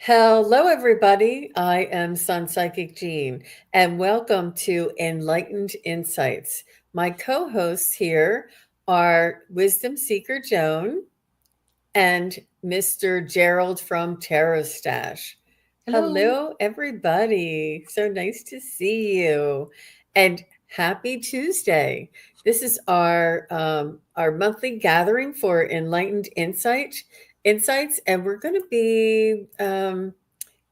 Hello, everybody. I am SunPsychic Jean, and welcome to Enlightened Insights. My co hosts here are Wisdom Seeker Joan and Mr. Gerald from TarotStache. Hello. Hello, everybody. So nice to see you. And happy Tuesday. This is our monthly gathering for Enlightened Insights, and we're going to be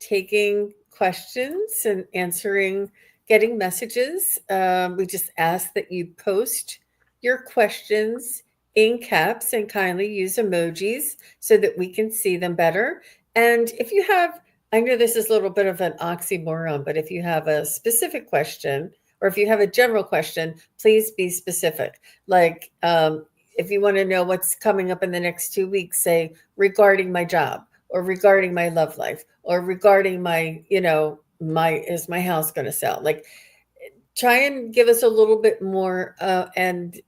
taking questions and answering, getting messages. We just ask that you post your questions in caps and kindly use emojis so that we can see them better. And if you have, I know this is a little bit of an oxymoron, but if you have a specific question or if you have a general question, please be specific. Like, if you want to know what's coming up in the next 2 weeks, say regarding my job or regarding my love life or regarding my, is my house going to sell? Like, try and give us a little bit more, and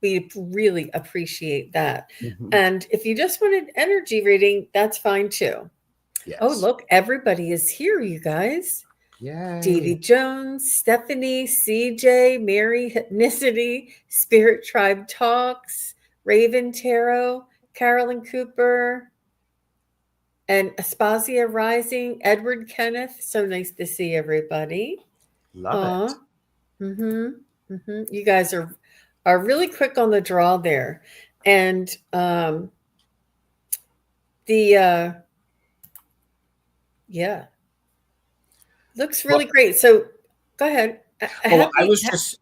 we really appreciate that. Mhm. And if you just want an energy reading, that's fine too. Oh, Yes. look, everybody is here, you guys. Davy Yay. Jones, Stephanie, CJ, Mary, Hypnicity, Spirit Tribe Talks, Raven Tarot, Carolyn Cooper, and Aspasia Rising, Edward Kenneth. So nice to see everybody. Love Aw. it. Mm-hmm. Mm-hmm. You guys are really quick on the draw there. And the yeah, looks really Well, great. So go ahead. well, I was just,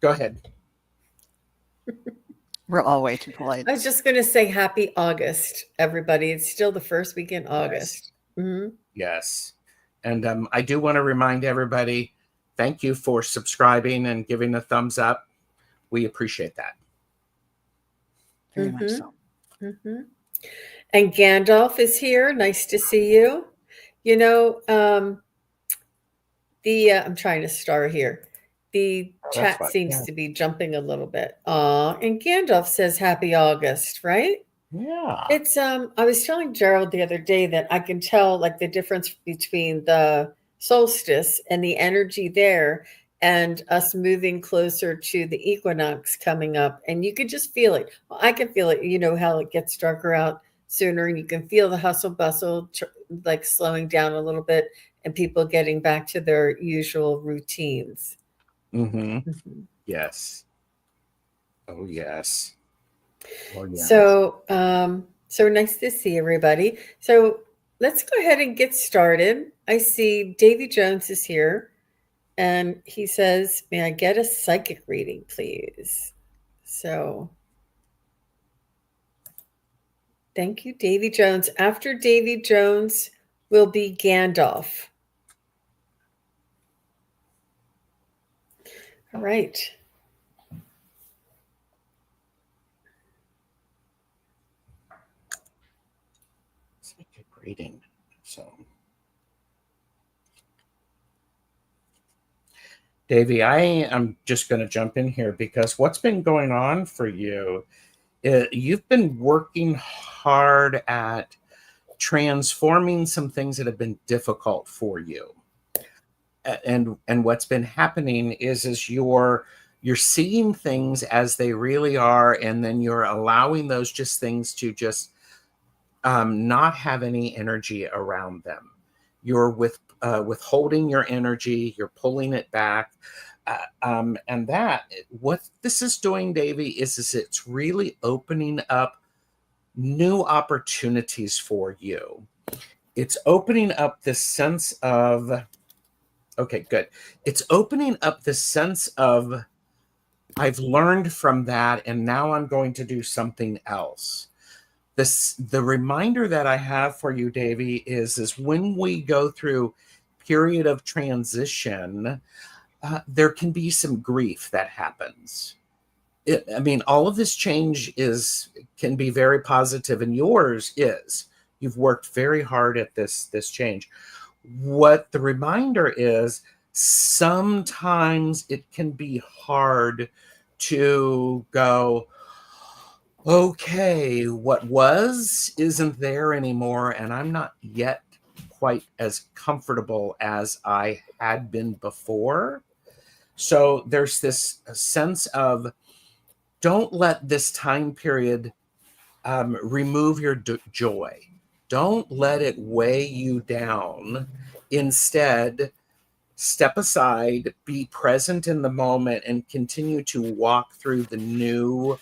go ahead. We're all way too polite. I was just going to say happy August, everybody. It's still the first week in Yes. August. Mm-hmm. Yes. And I do want to remind everybody, thank you for subscribing and giving a thumbs up. We appreciate that. Very much so. Mm-hmm. And Gandalf is here. Nice to see you. You know, the I'm trying to star here. The That's chat fine. seems Yeah. to be jumping a little bit. And Gandalf says happy August, right? Yeah. It's I was telling Gerald the other day that I can tell like the difference between the solstice and the energy there and us moving closer to the equinox coming up, and you can just feel it. Well, I can feel it. You know how it gets darker out sooner, and you can feel the hustle bustle like slowing down a little bit and people getting back to their usual routines. Mm-hmm. Mhm. Yes. Oh, yes. Oh, yes. So nice to see everybody. So let's go ahead and get started. I see Davy Jones is here, and he says, "May I get a psychic reading, please?" So thank you, Davy Jones. After Davy Jones will be Gandalf. All right. Psychic reading. So, Davey, I am just going to jump in here because what's been going on for you, you've been working hard at transforming some things that have been difficult for you. And what's been happening is you're seeing things as they really are, and then you're allowing those just things to just not have any energy around them. You're withholding your energy, you're pulling it back. And that, what this is doing, Davey, is it's really opening up new opportunities for you. It's opening up this sense of, okay, good. It's opening up this sense of, I've learned from that, and now I'm going to do something else. The reminder that I have for you, Davey, is when we go through period of transition, there can be some grief that happens. I mean, all of this change can be very positive, and yours is. You've worked very hard at this change. What the reminder is, sometimes it can be hard to go, okay, what was isn't there anymore, and I'm not yet quite as comfortable as I had been before. So there's this sense of, don't let this time period remove your joy. Don't let it weigh you down. Instead, step aside, be present in the moment, and continue to walk through the new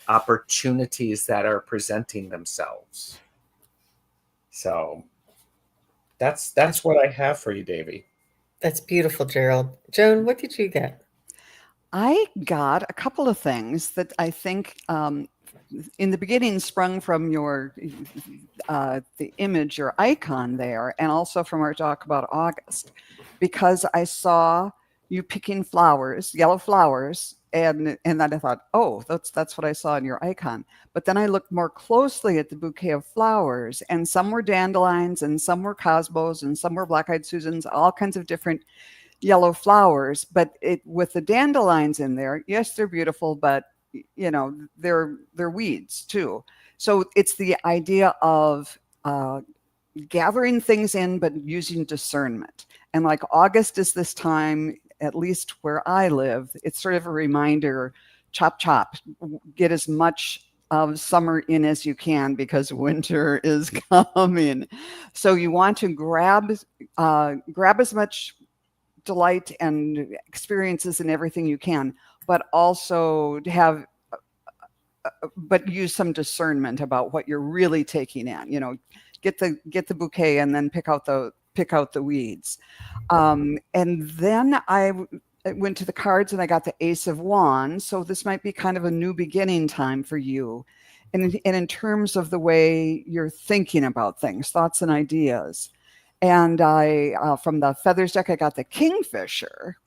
opportunities that are presenting themselves. So that's what I have for you, Davy. That's beautiful, Gerald. Joan, what did you get? I got a couple of things that I think in the beginning sprung from your the image or icon there, and also from our talk about August, because I saw you picking flowers, yellow flowers, and then I thought, oh, that's what I saw in your icon. But then I looked more closely at the bouquet of flowers, and some were dandelions, and some were cosmos, and some were black-eyed Susans, all kinds of different yellow flowers. But with the dandelions in there, yes, they're beautiful, but they're weeds too. So it's the idea of gathering things in, but using discernment. And like August is this time, at least where I live, it's sort of a reminder, chop, chop, get as much of summer in as you can because winter is coming. So you want to grab as much delight and experiences and everything you can, but also have but use some discernment about what you're really taking in. Get the bouquet and then pick out the weeds. And then I went to the cards and I got the Ace of Wands. So this might be kind of a new beginning time for you. And in terms of the way you're thinking about things, thoughts and ideas. And I, from the Feathers deck, I got the Kingfisher.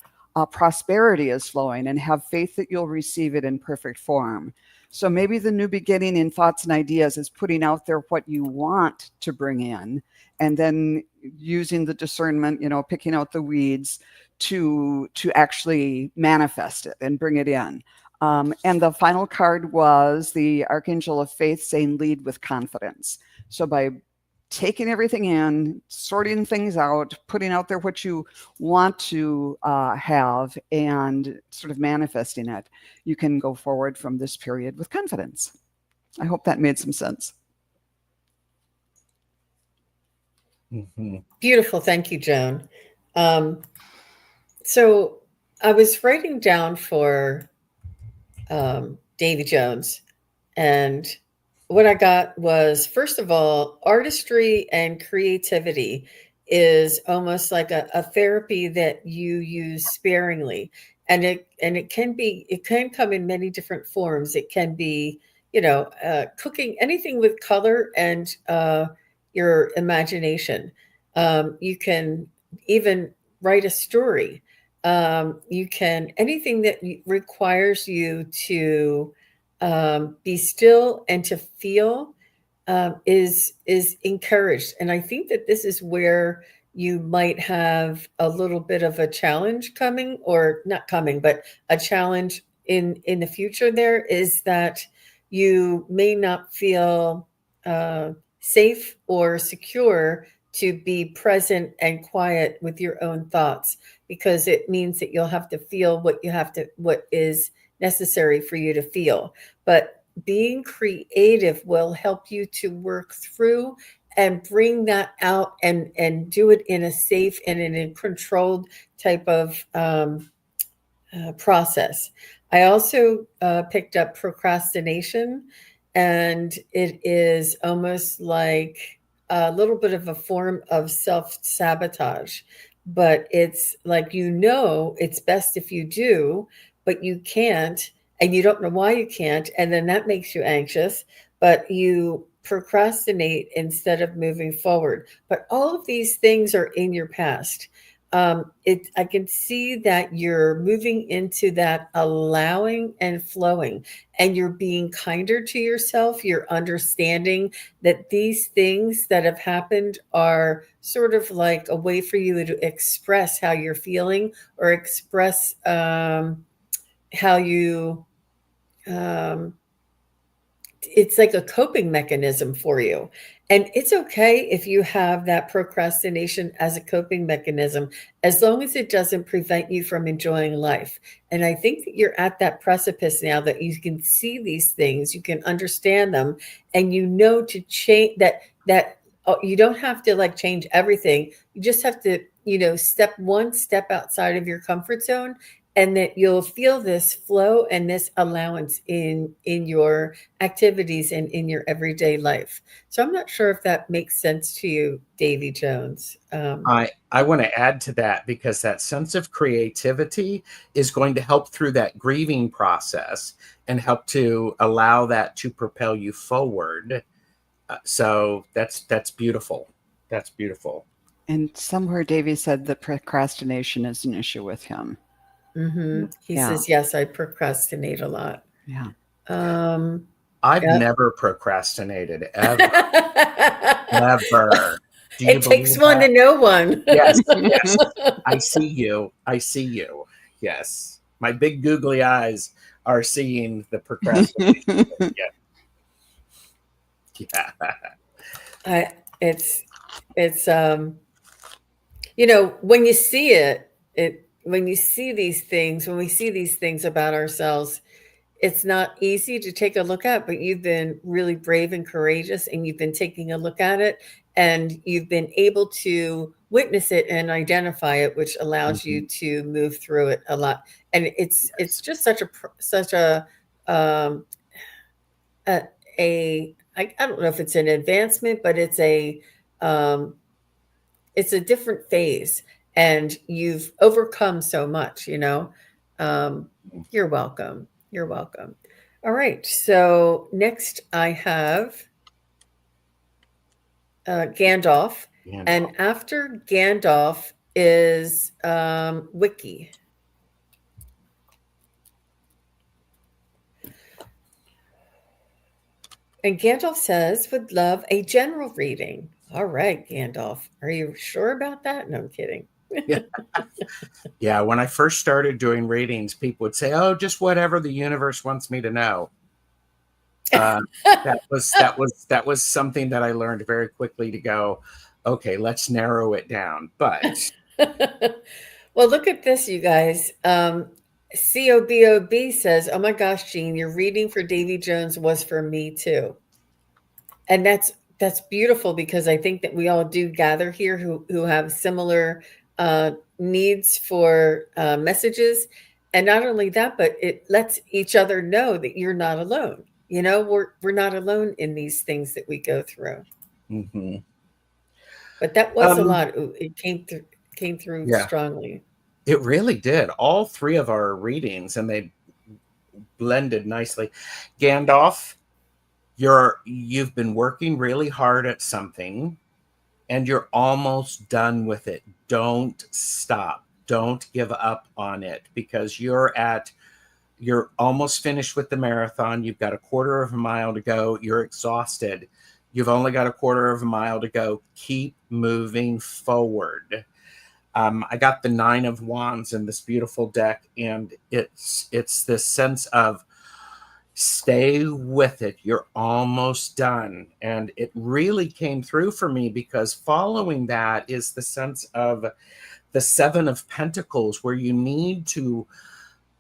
Prosperity is flowing, and have faith that you'll receive it in perfect form. So maybe the new beginning in thoughts and ideas is putting out there what you want to bring in, and then using the discernment, picking out the weeds to actually manifest it and bring it in. And the final card was the Archangel of Faith saying, lead with confidence. So by taking everything in, sorting things out, putting out there what you want to have, and sort of manifesting it, you can go forward from this period with confidence. I hope that made some sense. Mm-hmm. Beautiful. Thank you, Joan. So I was writing down for Davy Jones, and what I got was, first of all, artistry and creativity is almost like a therapy that you use sparingly. And it can come in many different forms. It can be, cooking, anything with color and your imagination. You can even write a story. You can, anything that requires you to be still and to feel is encouraged. And I think that this is where you might have a little bit of a challenge coming, or not coming, but a challenge in the future. There is that you may not feel safe or secure to be present and quiet with your own thoughts, because it means that you'll have to feel what is necessary for you to feel. But being creative will help you to work through and bring that out, and do it in a safe and in a controlled type of process. I also picked up procrastination, and it is almost like a little bit of a form of self-sabotage. But it's like, it's best if you do, but you can't, and you don't know why you can't, and then that makes you anxious, but you procrastinate instead of moving forward. But all of these things are in your past. I can see that you're moving into that allowing and flowing, and you're being kinder to yourself. You're understanding that these things that have happened are sort of like a way for you to express how you're feeling, or express how you it's like a coping mechanism for you. And it's okay if you have that procrastination as a coping mechanism, as long as it doesn't prevent you from enjoying life. And I think that you're at that precipice now that you can see these things, you can understand them, and you know to change that you don't have to like change everything. You just have to, step one step outside of your comfort zone, and that you'll feel this flow and this allowance in your activities and in your everyday life. So I'm not sure if that makes sense to you, Davy Jones. I want to add to that, because that sense of creativity is going to help through that grieving process and help to allow that to propel you forward. So that's beautiful. That's beautiful. And somewhere Davy said that procrastination is an issue with him. He Yeah. says, yes, I procrastinate a lot. Yeah. I've Yep. never procrastinated ever. Ever. Do you It takes believe one that? to know one. Yes, yes. I see you. I see you. Yes. My big googly eyes are seeing the procrastination. Yeah. Yeah. It's when you see when you see these things, when we see these things about ourselves, it's not easy to take a look at, but you've been really brave and courageous, and you've been taking a look at it, and you've been able to witness it and identify it, which allows you to move through it a lot. And it's just such um, I don't know if it's an advancement, but um, it's a different phase, and you've overcome so much. You're welcome. You're welcome. All right. So next I have Gandalf. And after Gandalf is Wiki. And Gandalf says, would love a general reading. All right, Gandalf. Are you sure about that? No, I'm kidding. Yeah. Yeah. When I first started doing readings, people would say, "Oh, just whatever the universe wants me to know." That was something that I learned very quickly to go, okay, let's narrow it down. But well, look at this, you guys. COBOB says, oh my gosh, Jean, your reading for Davy Jones was for me too. And that's beautiful, because I think that we all do gather here who have similar needs for messages. And not only that, but it lets each other know that you're not alone. We're not alone in these things that we go through. mm-hmm. But that was a lot. It came through Yeah, strongly. it really did. All three of our readings, and they blended nicely. Gandalf, you've been working really hard at something, and you're almost done with it. Don't stop. Don't give up on it, because you're almost finished with the marathon. You've got a quarter of a mile to go. You're exhausted. You've only got a quarter of a mile to go. Keep moving forward. I got the 9 of Wands in this beautiful deck, and it's this sense of stay with it. You're almost done. And it really came through for me, because following that is the sense of the 7 of Pentacles, where you need to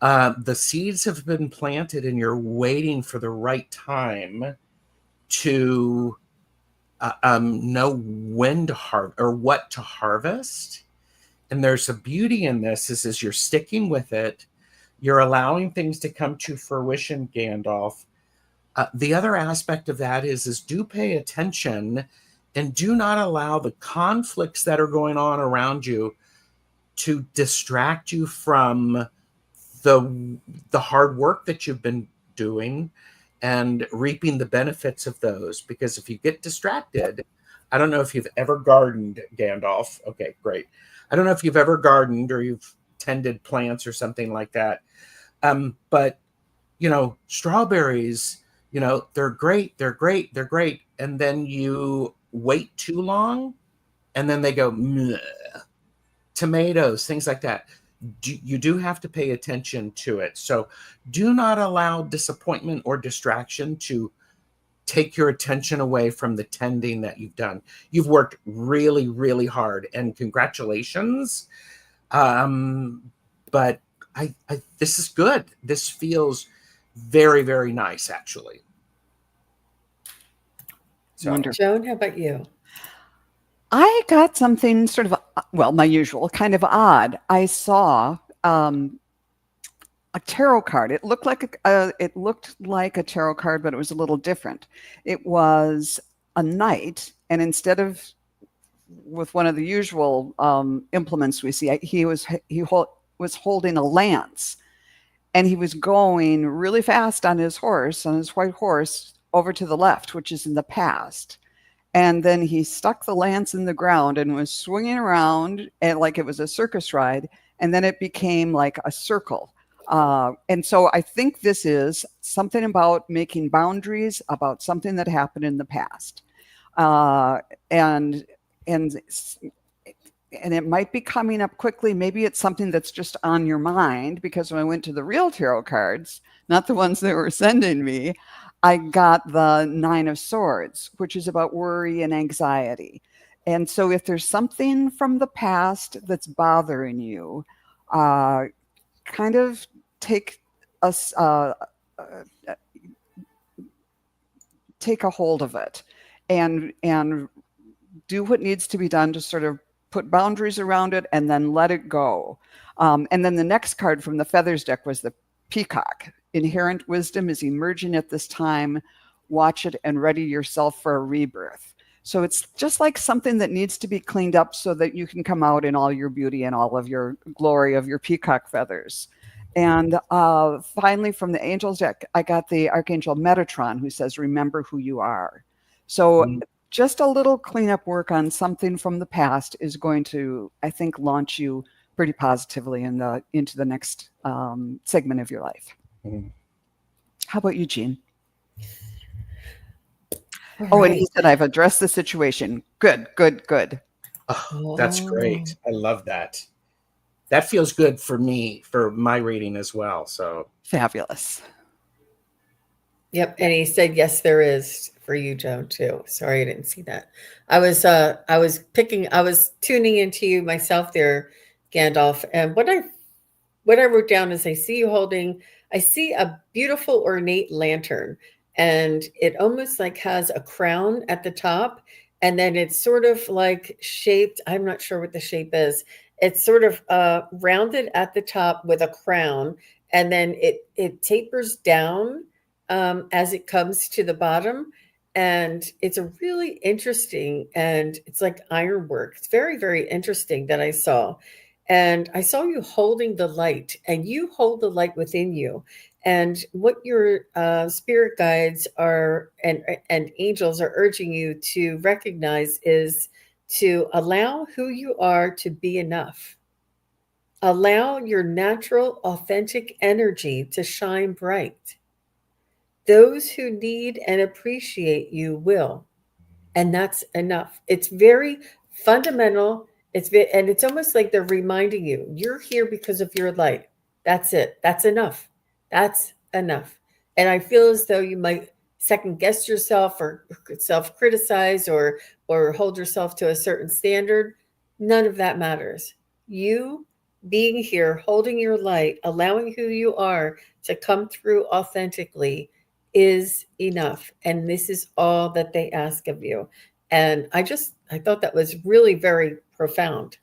the seeds have been planted, and you're waiting for the right time to know when to harvest or what to harvest. And there's a beauty in this is as you're sticking with it, you're allowing things to come to fruition, Gandalf. The other aspect of that is do pay attention, and do not allow the conflicts that are going on around you to distract you from the hard work that you've been doing and reaping the benefits of those. Because if you get distracted, I don't know if you've ever gardened, Gandalf. Okay, great. I don't know if you've ever gardened or you've tended plants or something like that. But strawberries, they're great, they're great, they're great. And then you wait too long, and then they go, meh. Tomatoes, things like that. You do have to pay attention to it. So do not allow disappointment or distraction to take your attention away from the tending that you've done. You've worked really, really hard, and congratulations. But this is good. This feels very, very nice, actually. So, Wonderful. Joan, how about you? I got something sort of, well, my usual, kind of odd. I saw a tarot card. It looked like a tarot card, but it was a little different. It was a knight, and instead of with one of the usual implements we see, he was holding a lance, and he was going really fast on his white horse, over to the left, which is in the past. And then he stuck the lance in the ground and was swinging around, and like it was a circus ride. And then it became like a circle. And so I think this is something about making boundaries about something that happened in the past. And it might be coming up quickly. Maybe it's something that's just on your mind, because when I went to the real tarot cards, not the ones they were sending me, I got the Nine of Swords, which is about worry and anxiety. And so if there's something from the past that's bothering you, kind of take take a hold of it and do what needs to be done to sort of put boundaries around it, and then let it go. And then the next card from the Feathers deck was the Peacock. Inherent wisdom is emerging at this time. Watch it and ready yourself for a rebirth. So it's just like something that needs to be cleaned up so that you can come out in all your beauty and all of your glory of your peacock feathers. And finally, from the Angels deck, I got the Archangel Metatron, who says, remember who you are. So just a little cleanup work on something from the past is going to, I think, launch you pretty positively into the next segment of your life. How about you, Jean? And he said, I've addressed the situation. Good. Oh, that's great. I love that. That feels good for me, for my reading as well. So fabulous. Yep. And he said, yes, there is for you, Joan, too. Sorry, I didn't see that. I was tuning into you myself there, Gandalf. And what I wrote down is I see a beautiful ornate lantern, and it almost like has a crown at the top, and then it's sort of like shaped. I'm not sure what the shape is. It's sort of rounded at the top with a crown, and then it tapers down as it comes to the bottom. And it's a really interesting, and it's like ironwork. It's very, very interesting that I saw. And I saw you holding the light, and you hold the light within you. And what your spirit guides are and angels are urging you to recognize is to allow who you are to be enough. Allow your natural, authentic energy to shine bright. Those who need and appreciate you will. And that's enough. It's very fundamental. And it's almost like they're reminding you, you're here because of your light. That's it. That's enough. That's enough. And I feel as though you might second guess yourself or self criticize or hold yourself to a certain standard. None of that matters. You being here, holding your light, allowing who you are to come through authentically is enough. And this is all that they ask of you. And I thought that was really very profound.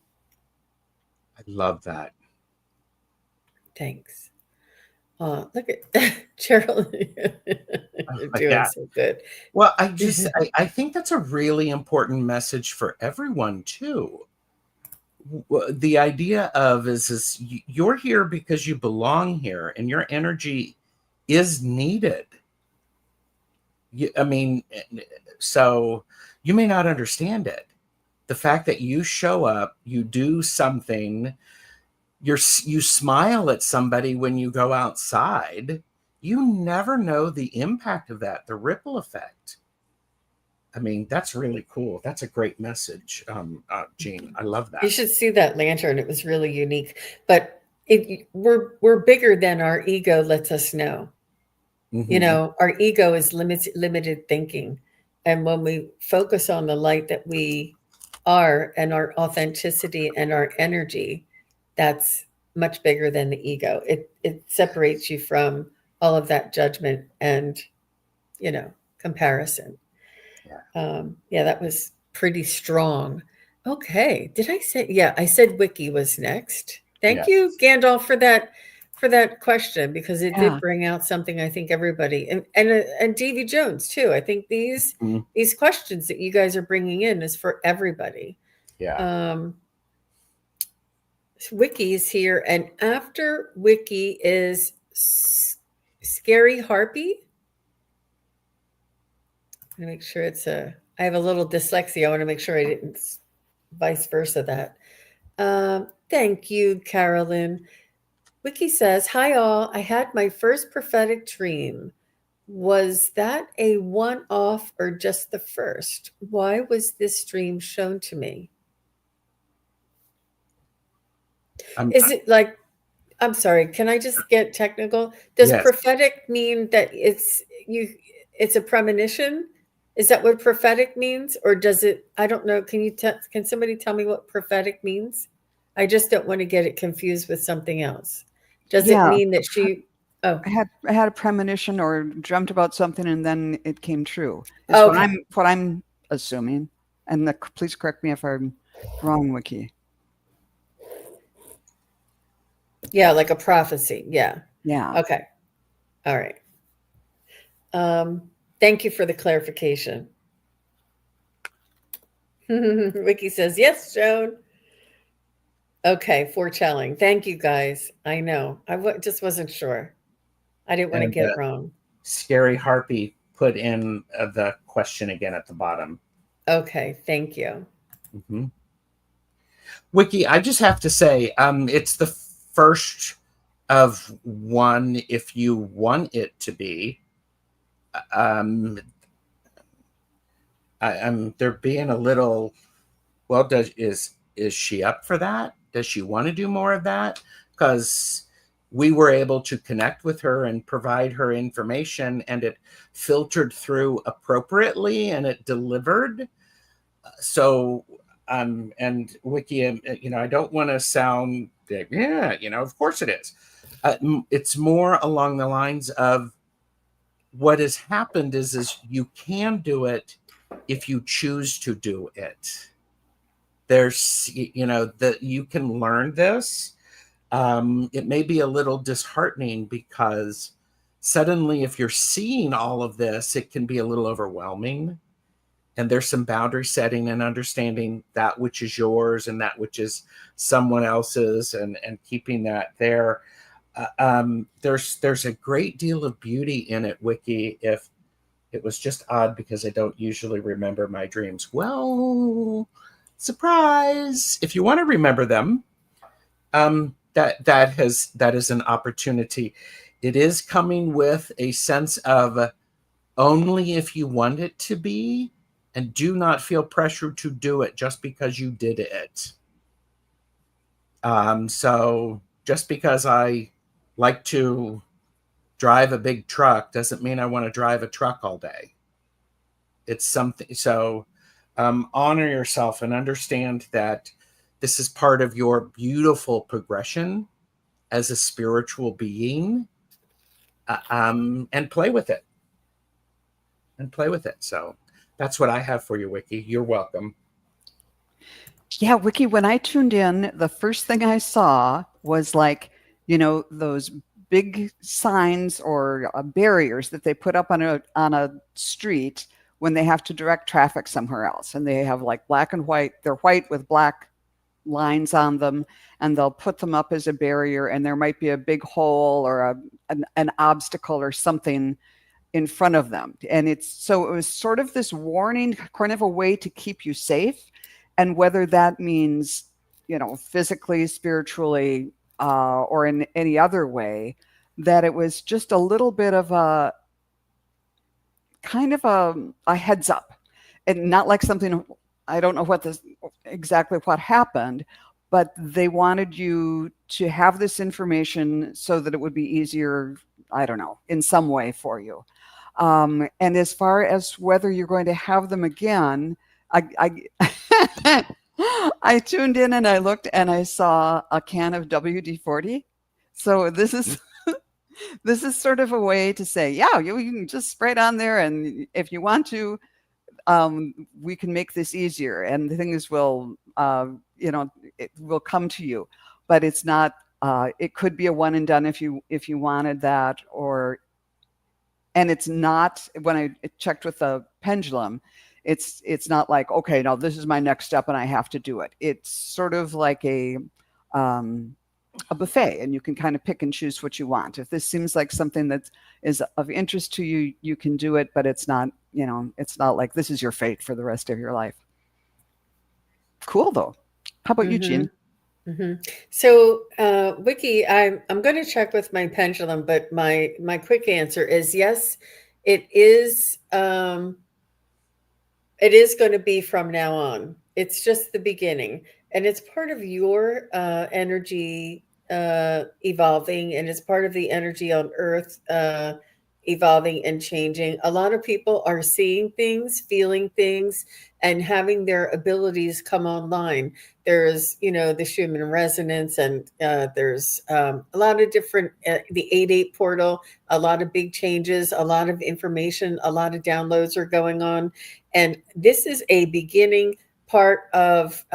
I love that. Thanks. Look at Cheryl. You're doing so good. Well, I think that's a really important message for everyone too. The idea of is you're here because you belong here, and your energy is needed. So you may not understand it. The fact that you show up, you do something, you smile at somebody when you go outside, you never know the impact of that, the ripple effect. I mean, that's really cool. That's a great message, Jean. I love that. You should see that lantern. It was really unique. But we're bigger than our ego lets us know. You Mm-hmm. know, our ego is limited thinking. And when we focus on the light that we are and our authenticity and our energy, that's much bigger than the ego. It separates you from all of that judgment and, you know, comparison. Yeah. Yeah, that was pretty strong. Okay, did I say? Yeah, I said Wiki was next. Thank you, Yes. Gandalf, for that question because it did Yeah. bring out something I think everybody and Davy Jones too. I think Mhm. these questions that you guys are bringing in is for everybody. Yeah. Um, Wiki is here, and after Wiki is Scary Harpy. I make sure it's a. I have a little dyslexia. I want to make sure I didn't vice versa that. Thank you, Carolyn. Wiki says, "Hi all. I had my first prophetic dream. Was that a one-off or just the first? Why was this dream shown to me? I'm, Is it like I'm sorry, can I just get technical? Does yes. prophetic mean that it's a premonition? Is that what prophetic means or does it I don't know, can somebody tell me what prophetic means? I just don't want to get it confused with something else. Does it Yeah. mean that she Oh, I had a premonition or dreamt about something and then it came true. Is okay. what I'm assuming. And please correct me if I'm wrong, Wiki. Yeah, like a prophecy. Yeah. Yeah. Okay. All right. Um thank you for the clarification. Vicky says, "Yes, Joan." Okay, foretelling. Thank you, guys. I know. Just wasn't sure. I didn't want to And get it wrong. Scary Harpy put in the question again at the bottom. Okay, thank you. Mm-hmm. Wiki, I just have to say, it's the first of one if you want it to be. Um, I'm they're being a little well. Is she up for that? Does she want to do more of that? Because we were able to connect with her and provide her information, and it filtered through appropriately, and it delivered. So, and Wiki, I don't want to sound big. Yeah, of course it is. It's more along the lines of what has happened is you can do it if you choose to do it. There's that you can learn this. It may be a little disheartening because suddenly if you're seeing all of this it can be a little overwhelming, and there's some boundary setting and understanding that which is yours and that which is someone else's, and keeping that there. There's a great deal of beauty in it, Wiki. If it was just odd because I don't usually remember my dreams, well, surprise! If you want to remember them, that is an opportunity. It is coming with a sense of only if you want it to be, and do not feel pressure to do it just because you did it. So just because I like to drive a big truck doesn't mean I want to drive a truck all day. It's something. So honor yourself and understand that this is part of your beautiful progression as a spiritual being, and play with it. So that's what I have for you, Wiki. You're welcome. Yeah, Wiki, when I tuned in, the first thing I saw was like, those big signs or barriers that they put up on a street when they have to direct traffic somewhere else. And they have like black and white, they're white with black lines on them, and they'll put them up as a barrier, and there might be a big hole or an obstacle or something in front of them. And it was sort of this warning, kind of a way to keep you safe. And whether that means, physically, spiritually, or in any other way, that it was just a little bit of a kind of a heads up, and not like something. I don't know exactly what happened, but they wanted you to have this information so that it would be easier I don't know, in some way for you. And as far as whether you're going to have them again, I I tuned in and I looked and I saw a can of WD-40. So this is sort of a way to say, yeah, you can just spray it on there, and if you want to, we can make this easier, and the things will, it will come to you. But it's not. It could be a one and done if you wanted that, or and it's not. When I checked with the pendulum, it's not like, okay, no, this is my next step and I have to do it. It's sort of like a buffet, and you can kind of pick and choose what you want. If this seems like something that is of interest to you, you can do it, but it's not, it's not like this is your fate for the rest of your life. Cool, though. How about you, Jean? So, Wiki, I'm going to check with my pendulum, but my quick answer is yes, it is. It is going to be from now on. It's just the beginning, and it's part of your energy evolving, and it's part of the energy on Earth evolving and changing. A lot of people are seeing things, feeling things, and having their abilities come online. There's, the Schumann resonance, and there's a lot of different, the 8-8 portal, a lot of big changes, a lot of information, a lot of downloads are going on. And this is a beginning part of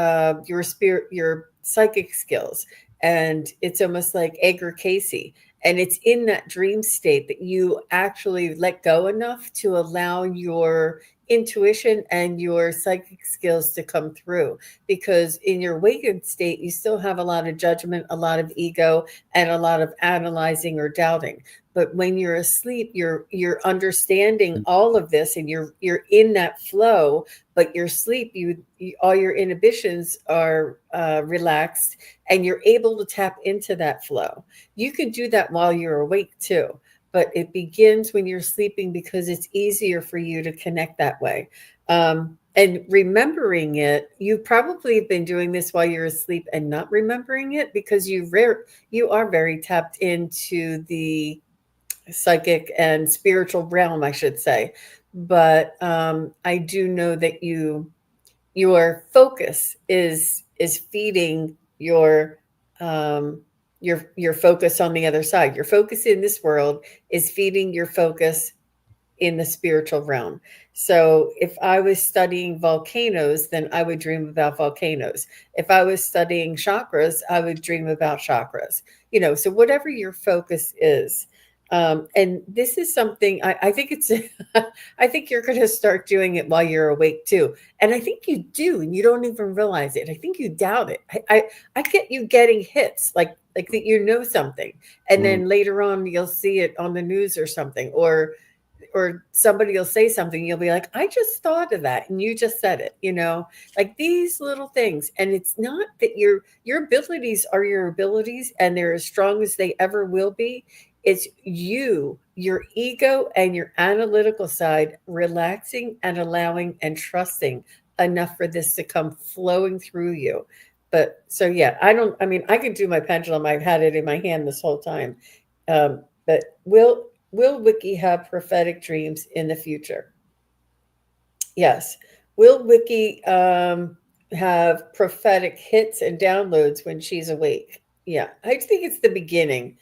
your spirit, your psychic skills. And it's almost like Edgar Casey. And it's in that dream state that you actually let go enough to allow your intuition and your psychic skills to come through. Because in your awakened state, you still have a lot of judgment, a lot of ego, and a lot of analyzing or doubting. But when you're asleep, you're understanding all of this, and you're in that flow. But your sleep, you all your inhibitions are relaxed, and you're able to tap into that flow. You can do that while you're awake too, but it begins when you're sleeping because it's easier for you to connect that way. And remembering it, you probably have been doing this while you're asleep and not remembering it because you are very tapped into the psychic and spiritual realm, I should say. But I do know that your focus is feeding your focus on the other side. Your focus in this world is feeding your focus in the spiritual realm. So if I was studying volcanoes, then I would dream about volcanoes. If I was studying chakras, I would dream about chakras. So whatever your focus is. And this is something I think it's, I think you're going to start doing it while you're awake too. And I think you do, and you don't even realize it. I think you doubt it. I get you getting hits like that, something. And then later on, you'll see it on the news or something, or somebody will say something, you'll be like, I just thought of that, and you just said it, like these little things. And it's not that your abilities are your abilities, and they're as strong as they ever will be. It's your ego and your analytical side relaxing and allowing and trusting enough for this to come flowing through you. But so yeah, I could do my pendulum. I've had it in my hand this whole time. But will Wiki have prophetic dreams in the future? Yes. Will Wiki have prophetic hits and downloads when she's awake? Yeah, I think it's the beginning.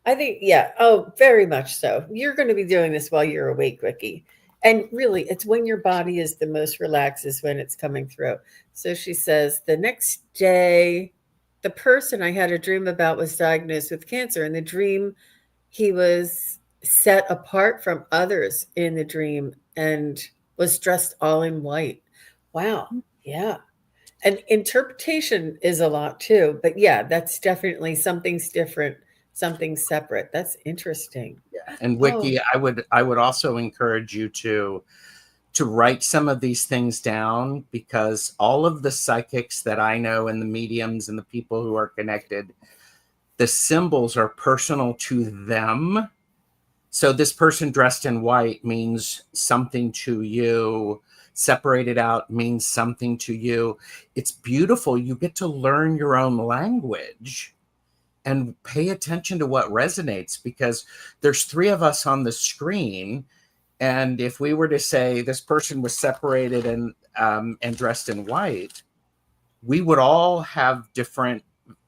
I think, yeah. Oh, very much so. You're going to be doing this while you're awake, Wiki. And really, it's when your body is the most relaxed is when it's coming through. So she says, the next day, the person I had a dream about was diagnosed with cancer. In the dream, he was set apart from others in the dream and was dressed all in white. Wow. Yeah. And interpretation is a lot too. But yeah, that's definitely something's different, something separate. That's interesting. Yeah. And Oh, Wiki, I would also encourage you to write some of these things down, because all of the psychics that I know and the mediums and the people who are connected, the symbols are personal to them. So this person dressed in white means something to you. Separated out means something to you. It's beautiful. You get to learn your own language. and pay attention to what resonates, because there's 3 of us on the screen. And if we were to say this person was separated and dressed in white, we would all have different,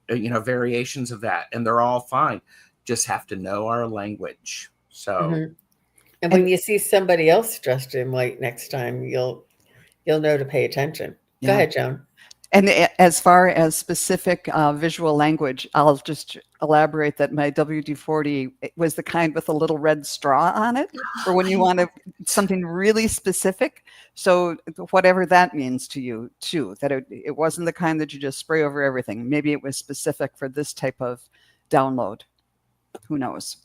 variations of that, and they're all fine. Just have to know our language. So, And when you see somebody else dressed in white next time, you'll know to pay attention. Go ahead, Joan. And as far as specific visual language, I'll just elaborate that my WD-40 was the kind with a little red straw on it, for when you want something really specific. So whatever that means to you, too, that it wasn't the kind that you just spray over everything. Maybe it was specific for this type of download. Who knows?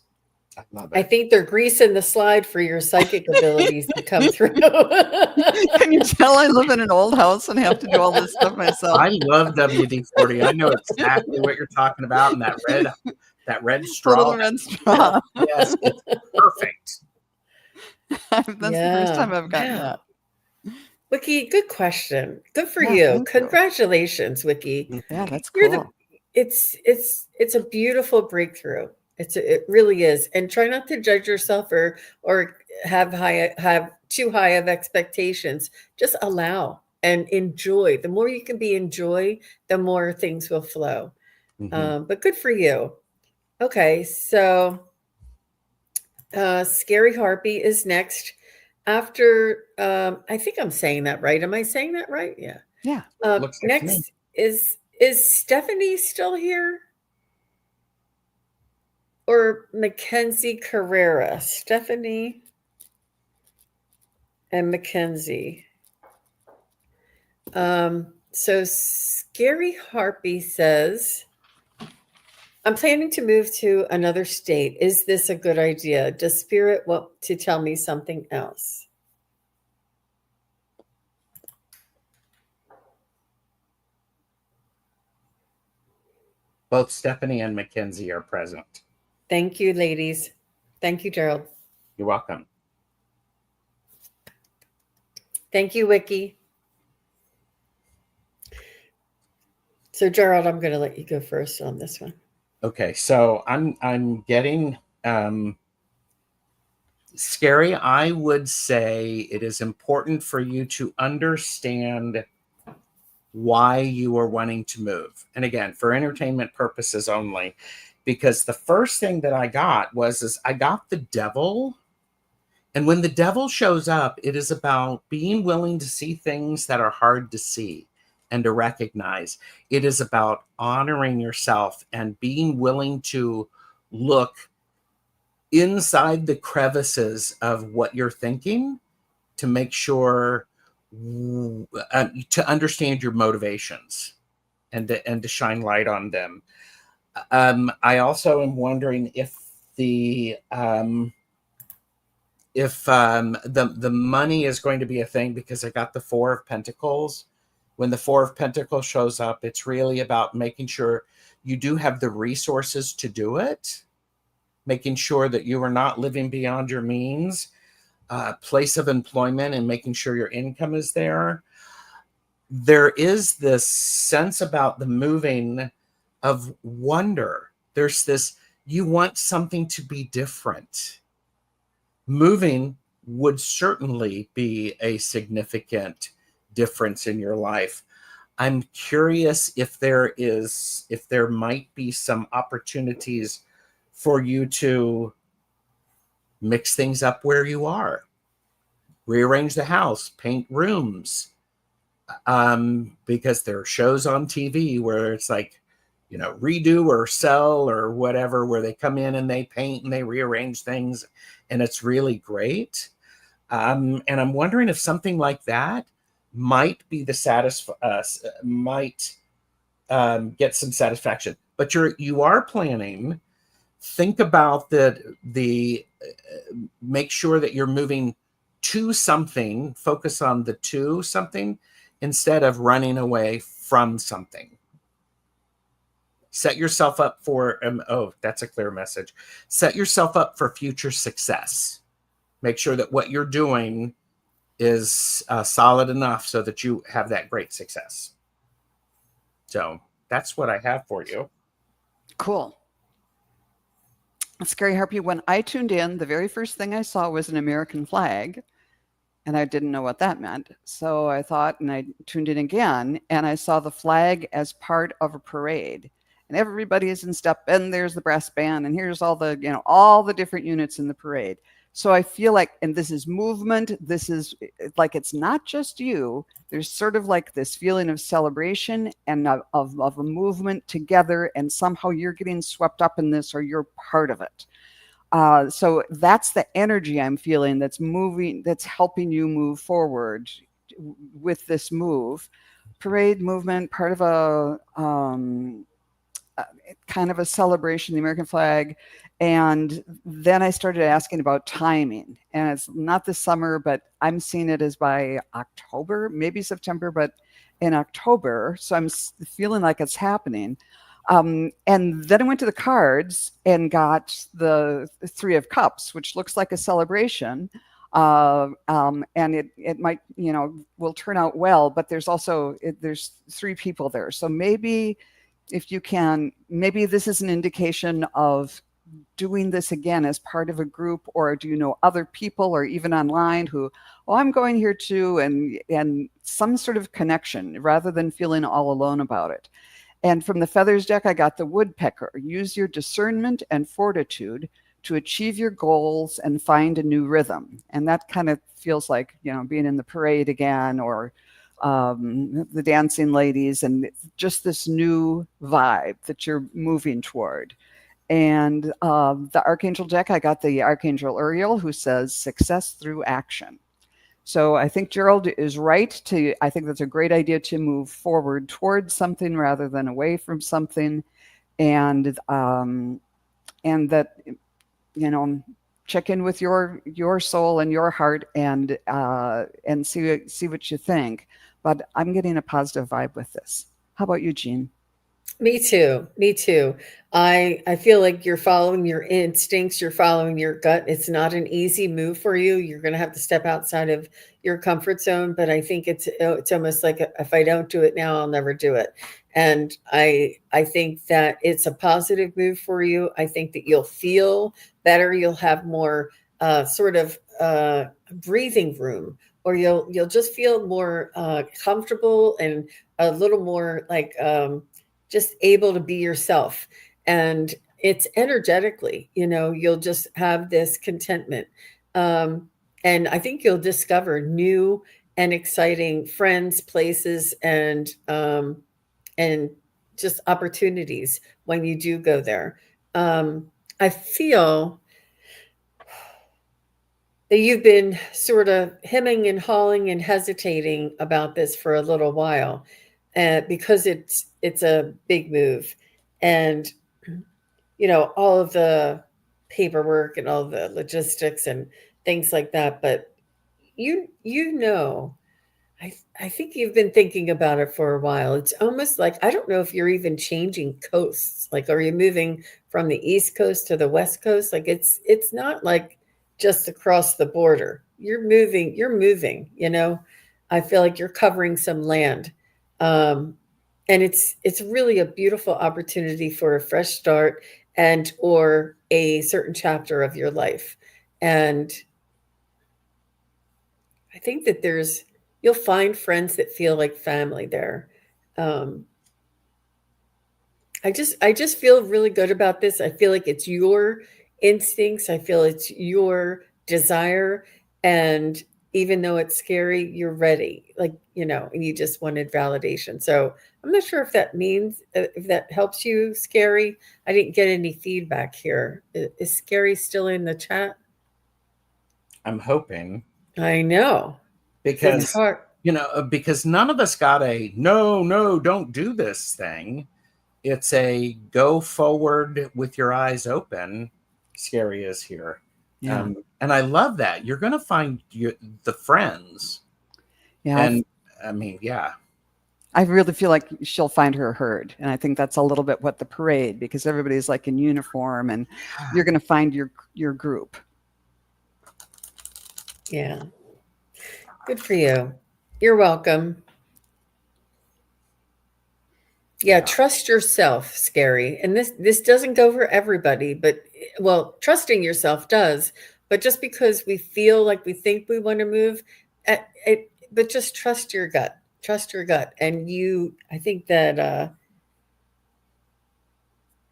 I love it. I think they're greasing the slide for your psychic abilities to come through. Can you tell I live in an old house and have to do all this stuff myself? I love WD-40. I know exactly what you're talking about, and that red straw. Little red straw. Yes, it's perfect. That's the first time I've gotten that. Wiki, good question. Good for you. Congratulations, Wiki. Yeah, that's cool. It's a beautiful breakthrough. It really is. And try not to judge yourself or have too high of expectations. Just allow and enjoy. The more you can be in joy, the more things will flow. But good for you. Okay, so Scary Harpy is next. After I think I'm saying that right. Am I saying that right? Yeah. Yeah. Next is Stephanie still here? Or Mackenzie Carrera? Stephanie and Mackenzie. So Scary Harpy says, I'm planning to move to another state. Is this a good idea? Does Spirit want to tell me something else? Both Stephanie and Mackenzie are present. Thank you, ladies. Thank you, Gerald. You're welcome. Thank you, Wiki. So, Gerald, I'm going to let you go first on this one. Okay, so I'm getting Scary. I would say it is important for you to understand why you are wanting to move. And again, for entertainment purposes only, because the first thing that I got was I got the devil. And when the devil shows up, it is about being willing to see things that are hard to see and to recognize. It is about honoring yourself and being willing to look inside the crevices of what you're thinking to make sure to understand your motivations and to shine light on them. I also am wondering if the money is going to be a thing, because I got the 4 of Pentacles. When the 4 of Pentacles shows up, it's really about making sure you do have the resources to do it, making sure that you are not living beyond your means, place of employment, and making sure your income is there. There is this sense about the moving of wonder. There's this, you want something to be different. Moving would certainly be a significant difference in your life. I'm curious if there might be some opportunities for you to mix things up where you are, rearrange the house, paint rooms, because there are shows on TV where it's like, redo or sell or whatever, where they come in and they paint and they rearrange things, and it's really great. And I'm wondering if something like that might be might get some satisfaction. But you are planning. Think about the make sure that you're moving to something. Focus on the to something instead of running away from something. Set yourself up for, that's a clear message. Set yourself up for future success. Make sure that what you're doing is solid enough so that you have that great success. So that's what I have for you. Cool. Scary Harpy, when I tuned in, the very first thing I saw was an American flag, and I didn't know what that meant. So I thought, and I tuned in again, and I saw the flag as part of a parade. And everybody is in step, and there's the brass band, and here's all the, all the different units in the parade. So I feel like, and this is movement, this is like, it's not just you. There's sort of like this feeling of celebration and of a movement together, and somehow you're getting swept up in this, or you're part of it. So that's the energy I'm feeling that's moving, that's helping you move forward with this move. Parade movement, part of kind of a celebration, the American flag. And then I started asking about timing. And it's not this summer, but I'm seeing it as by October, maybe September, but in October. So I'm feeling like it's happening. And then I went to the cards and got the Three of Cups, which looks like a celebration. And it might, will turn out well, but there's also, there's three people there. So maybe if you can, maybe this is an indication of doing this again as part of a group, or do you know other people, or even online who, oh, I'm going here too, and some sort of connection rather than feeling all alone about it. And from the Feathers deck, I got the Woodpecker. Use your discernment and fortitude to achieve your goals and find a new rhythm. And that kind of feels like, being in the parade again, or the dancing ladies, and just this new vibe that you're moving toward. And the Archangel deck, I got the Archangel Uriel, who says success through action. So I think Gerald is right I think that's a great idea to move forward towards something rather than away from something. And that, check in with your soul and your heart, and see what you think. But I'm getting a positive vibe with this. How about you, Jean? Me too. Me too. I feel like you're following your instincts, you're following your gut. It's not an easy move for you. You're going to have to step outside of your comfort zone, but I think it's almost like, if I don't do it now, I'll never do it. And I think that it's a positive move for you. I think that you'll feel better. You'll have more sort of breathing room, or you'll just feel more comfortable, and a little more like just able to be yourself. And it's energetically, you'll just have this contentment. Um, and I think you'll discover new and exciting friends, places, and just opportunities when you do go there. I feel that you've been sort of hemming and hawing and hesitating about this for a little while, because it's a big move, and all of the paperwork and all the logistics and things like that. But you know, I think you've been thinking about it for a while. It's almost like, I don't know if you're even changing coasts. Like, are you moving from the East Coast to the West Coast? Like, it's not like just across the border. You're moving. I feel like you're covering some land. And it's really a beautiful opportunity for a fresh start, and or a certain chapter of your life. And I think that you'll find friends that feel like family there. Um, I just feel really good about this. I feel like it's your instincts. I feel it's your desire. And even though it's scary, you're ready. Like, and you just wanted validation. So I'm not sure if that helps you, Scary. I didn't get any feedback here. Is Scary still in the chat? I'm hoping, I know. It's because hard. because none of us got a no, don't do this thing. It's a go forward with your eyes open. Scary is here. Yeah. And I love that. You're going to find the friends. Yeah. And I mean, yeah. I really feel like she'll find her herd. And I think that's a little bit what the parade, because everybody's like in uniform, and you're going to find your group. Yeah. Good for you. You're welcome. Yeah, trust yourself, scary. And this doesn't go for everybody, but well, trusting yourself does. But just because we feel like we think we want to move, but just trust your gut. Trust your gut. And I think that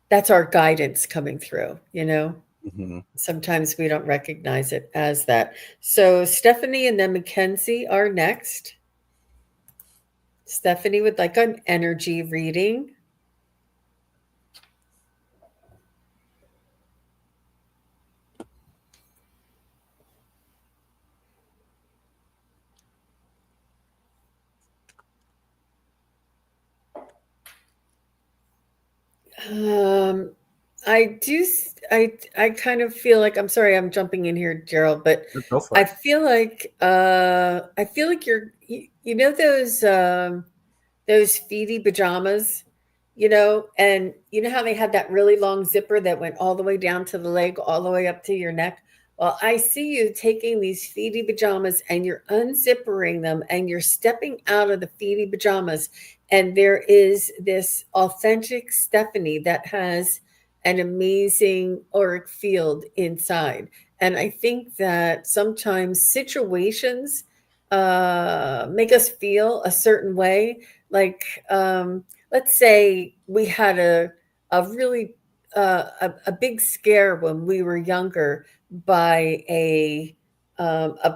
that's our guidance coming through, you know? Mm-hmm. Sometimes we don't recognize it as that. So Stephanie and then Mackenzie are next. Stephanie would like an energy reading. Um, I do. I kind of feel like I'm sorry. I'm jumping in here, Gerald, but Go for it. I feel like you know those feety pajamas, you know, and you know how they had that really long zipper that went all the way down to the leg, all the way up to your neck. Well, I see you taking these feety pajamas and you're unzippering them and you're stepping out of the feety pajamas. And there is this authentic Stephanie that has an amazing auric field inside. And I think that sometimes situations make us feel a certain way. Like, let's say we had a really a big scare when we were younger by a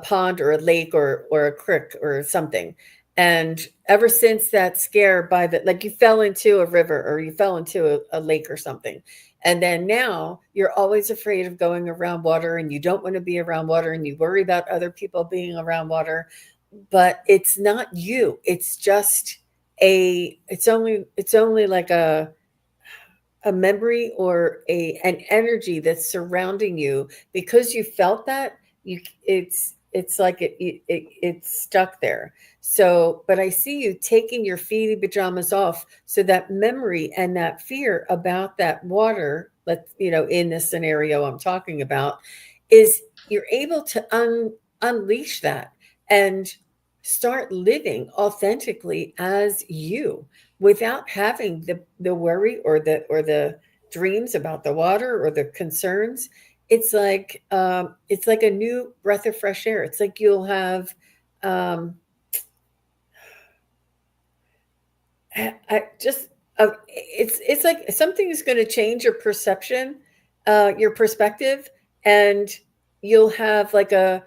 pond or a lake or a creek or something. And ever since that scare by the like you fell into a river or you fell into a lake or something. And then now you're always afraid of going around water and you don't want to be around water and you worry about other people being around water. But it's not you. It's just it's only like a memory or an energy that's surrounding you because you felt that you it's like it's stuck there. So but I see you taking your feety pajamas off so that memory and that fear about that water, let's in this scenario I'm talking about, is you're able to unleash that and start living authentically as you without having the worry or the dreams about the water or the concerns. It's like a new breath of fresh air. It's like you'll have um, I just it's like something is going to change your perception, your perspective, and you'll have like an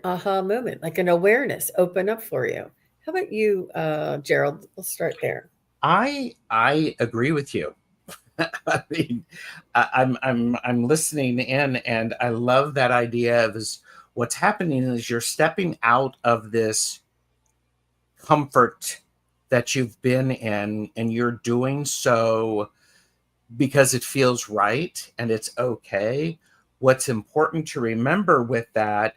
aha moment, like an awareness open up for you. How about you, Gerald? We'll start there. I agree with you. I mean, I'm listening in, and I love that idea of what's happening is you're stepping out of this comfort that you've been in, and you're doing so because it feels right and it's okay. What's important to remember with that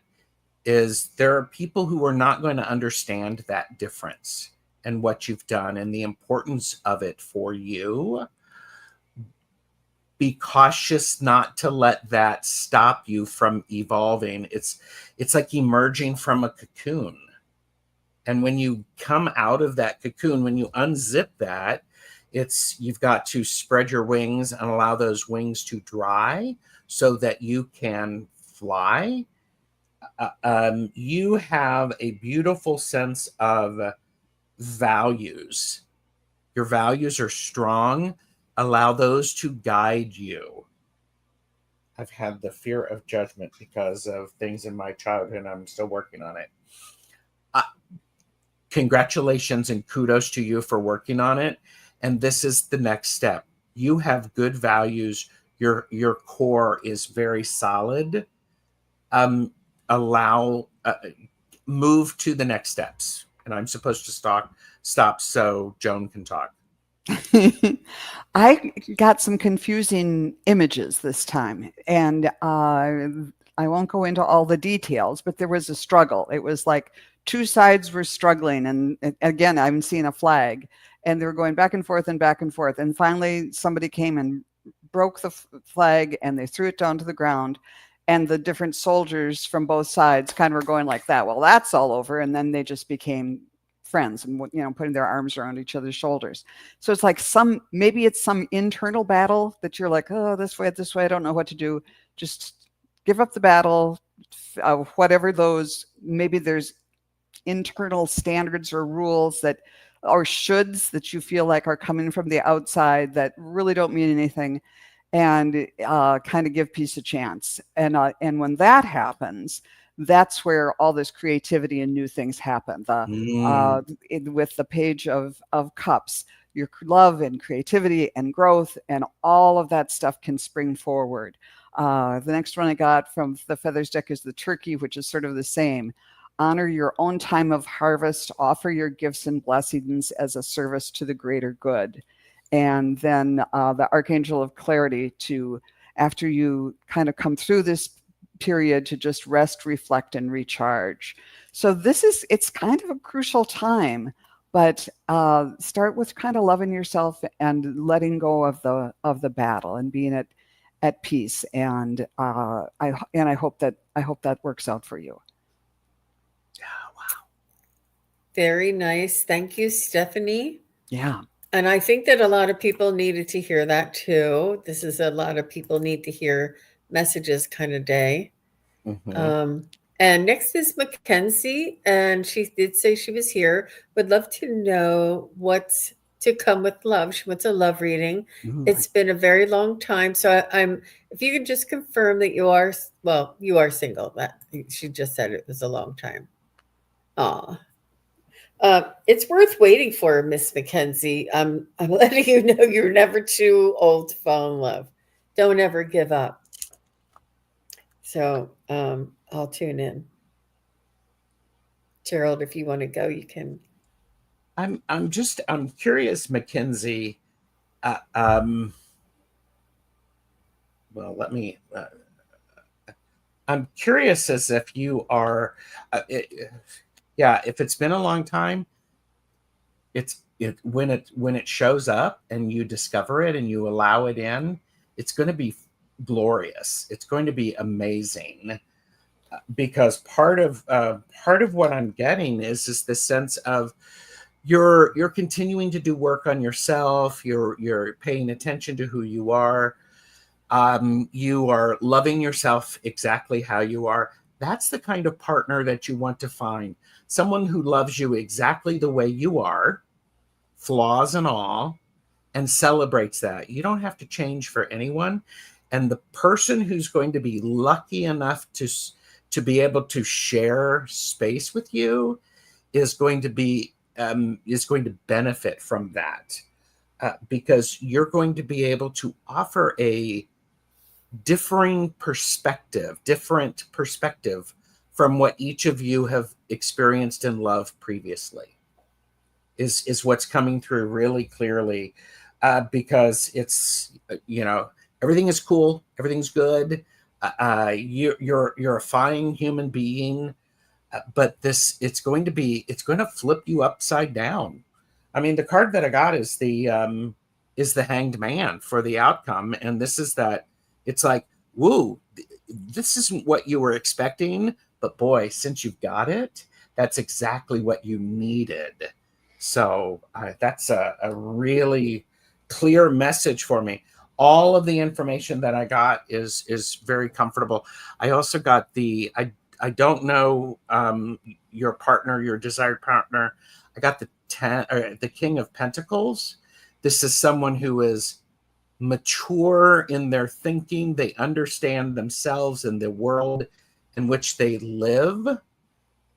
is there are people who are not going to understand that difference and what you've done and the importance of it for you. Be cautious not to let that stop you from evolving. It's like emerging from a cocoon. And when you come out of that cocoon, when you unzip that, you've got to spread your wings and allow those wings to dry so that you can fly. You have a beautiful sense of values. Your values are strong. Allow those to guide you. I've had the fear of judgment because of things in my childhood, and I'm still working on it. Congratulations and kudos to you for working on it. And this is the next step. You have good values. Your core is very solid. Move to the next steps. And I'm supposed to stop so Joan can talk. I got some confusing images this time, and I won't go into all the details, but there was a struggle. It was like two sides were struggling, and again, I'm seeing a flag, and they were going back and forth and back and forth, and finally somebody came and broke the flag, and they threw it down to the ground, and the different soldiers from both sides kind of were going like that. Well, that's all over, and then they just became friends and, putting their arms around each other's shoulders. So it's like maybe it's some internal battle that you're like, oh, this way, I don't know what to do. Just give up the battle, whatever those, maybe there's internal standards or rules or shoulds that you feel like are coming from the outside that really don't mean anything, and kind of give peace a chance. And when that happens, that's where all this creativity and new things happen. With the Page of Cups, your love and creativity and growth and all of that stuff can spring forward. The next one I got from the Feathers deck is the Turkey, which is sort of the same. Honor your own time of harvest, offer your gifts and blessings as a service to the greater good. And then the Archangel of Clarity, after you kind of come through this period, to just rest, reflect, and recharge. So it's kind of a crucial time, but start with kind of loving yourself and letting go of the battle and being at peace. And I hope that works out for you. Very nice. Thank you, Stephanie. Yeah. And I think that a lot of people needed to hear that too. This is a lot of people need to hear messages kind of day. Mm-hmm. And next is Mackenzie, and she did say she was here. Would love to know what's to come with love. She wants a love reading. It's been a very long time. So if you can just confirm that you are single. That she just said it was a long time. Aw. It's worth waiting for, Miss Mackenzie. I'm letting you know you're never too old to fall in love. Don't ever give up. So I'll tune in. Gerald, if you want to go, you can. I'm curious, Mackenzie. Well, let me. I'm curious as if you are. If it's been a long time, when it shows up and you discover it and you allow it in, it's going to be glorious. It's going to be amazing, because part of what I'm getting is the sense of you're continuing to do work on yourself. You're paying attention to who you are. You are loving yourself exactly how you are. That's the kind of partner that you want to find. Someone who loves you exactly the way you are, flaws and all, and celebrates that. You don't have to change for anyone. And the person who's going to be lucky enough to be able to share space with you is going to benefit from that, because you're going to be able to offer a different perspective from what each of you have experienced in love previously, is what's coming through really clearly, because it's, everything is cool, everything's good. You're a fine human being, but it's going to flip you upside down. I mean, the card that I got is the Hanged Man for the outcome, and this is that. It's like, woo, this isn't what you were expecting, but boy, since you've got it, that's exactly what you needed. So that's a really clear message for me. All of the information that I got is very comfortable. I also got I don't know your partner, your desired partner. I got the King of Pentacles. This is someone who is mature in their thinking. They understand themselves and the world in which they live.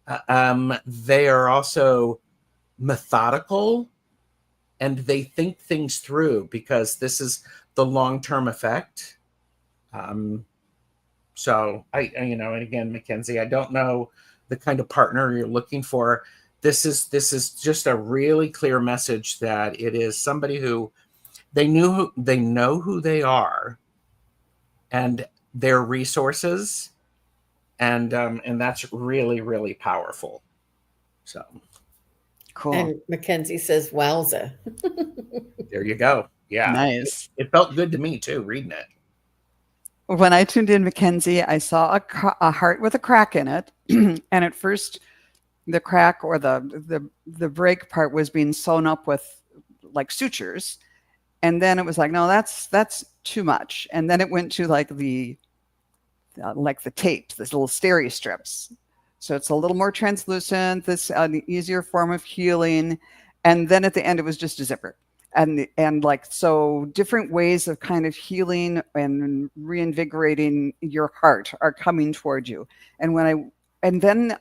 They are also methodical, and they think things through, because this is the long-term effect. So and again, Mackenzie, I don't know the kind of partner you're looking for. This is just a really clear message that it is somebody who they know who they are and their resources, and that's really, really powerful. So cool. And Mackenzie says, "Wowza!" There you go. Yeah, nice. It felt good to me too, reading it. When I tuned in, Mackenzie, I saw a heart with a crack in it, and at first the crack or the break part was being sewn up with like sutures. And then it was like, no, that's too much. And then it went to like the tapes, this little steri strips. So it's a little more translucent, this an easier form of healing. And then at the end, it was just a zipper. And like, so different ways of kind of healing and reinvigorating your heart are coming toward you. And then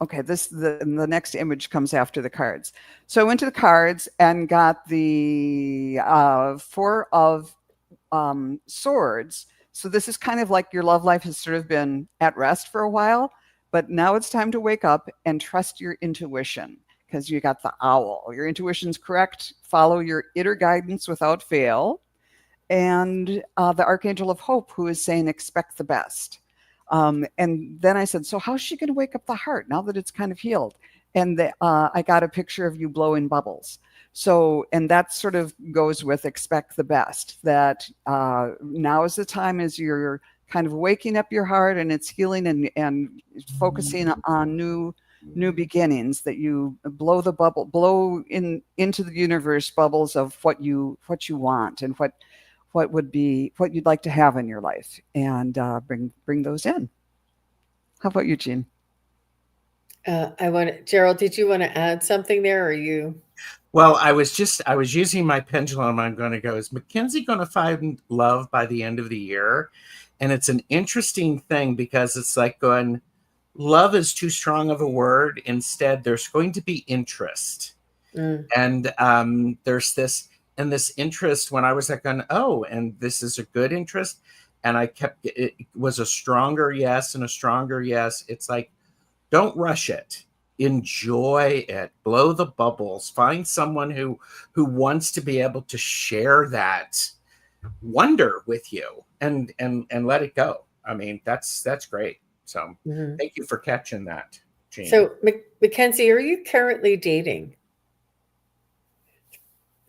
okay, the next image comes after the cards. So I went to the cards and got the Four of Swords. So this is kind of like your love life has sort of been at rest for a while, but now it's time to wake up and trust your intuition, because you got the Owl. Your intuition's correct. Follow your inner guidance without fail. And the Archangel of Hope, who is saying, expect the best. And then I said, so how's she going to wake up the heart now that it's kind of healed? And I got a picture of you blowing bubbles. So, and that sort of goes with expect the best, that now is the time as you're kind of waking up your heart and it's healing and focusing on new beginnings, that you blow into the universe bubbles of what you want and what you'd like to have in your life, and bring those in. How about you, Jean? Gerald, did you want to add something there, or are you? Well, I was using my pendulum. I'm going to go, is Mackenzie going to find love by the end of the year? And it's an interesting thing, because it's like going, love is too strong of a word. Instead, there's going to be interest. And there's this interest when I was like, oh, and this is a good interest. And it was a stronger yes and a stronger yes. It's like, don't rush it. Enjoy it. Blow the bubbles. Find someone who wants to be able to share that wonder with you, and let it go. I mean, that's great. So thank you for catching that, Jean. So Mackenzie, are you currently dating?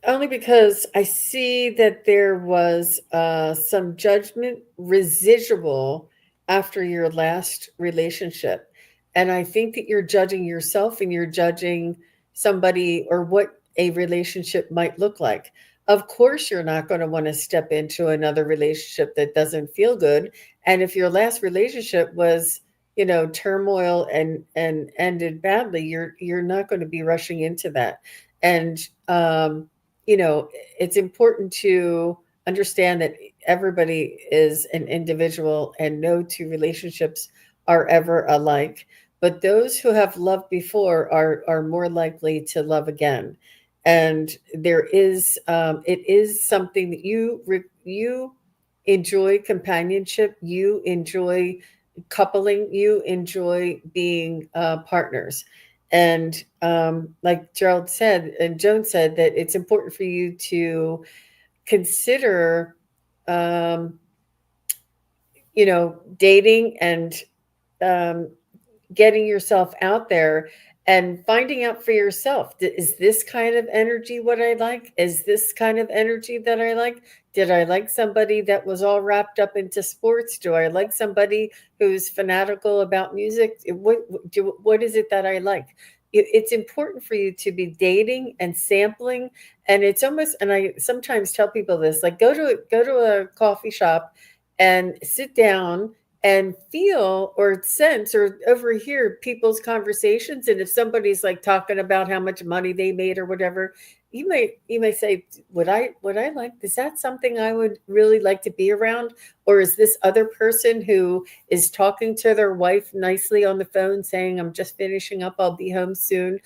Only because I see that there was some judgment residual after your last relationship. And I think that you're judging yourself and you're judging somebody or what a relationship might look like. Of course, you're not going to want to step into another relationship that doesn't feel good. And if your last relationship was, turmoil and ended badly, you're not going to be rushing into that. And it's important to understand that everybody is an individual and no two relationships are ever alike. But those who have loved before are more likely to love again. And it is something that you enjoy companionship, you enjoy coupling, you enjoy being partners. And like Gerald said, and Joan said, that it's important for you to consider, dating and getting yourself out there and finding out for yourself, is this kind of energy what I like? Is this kind of energy that I like? Did I like somebody that was all wrapped up into sports? Do I like somebody who's fanatical about music? What is it that I like? It's important for you to be dating and sampling. And it's almost, and I sometimes tell people this, like go to a coffee shop and sit down and feel or sense or overhear people's conversations. And if somebody's like talking about how much money they made or whatever, you may say, would I like, is that something I would really like to be around? Or is this other person who is talking to their wife nicely on the phone saying, I'm just finishing up, I'll be home soon?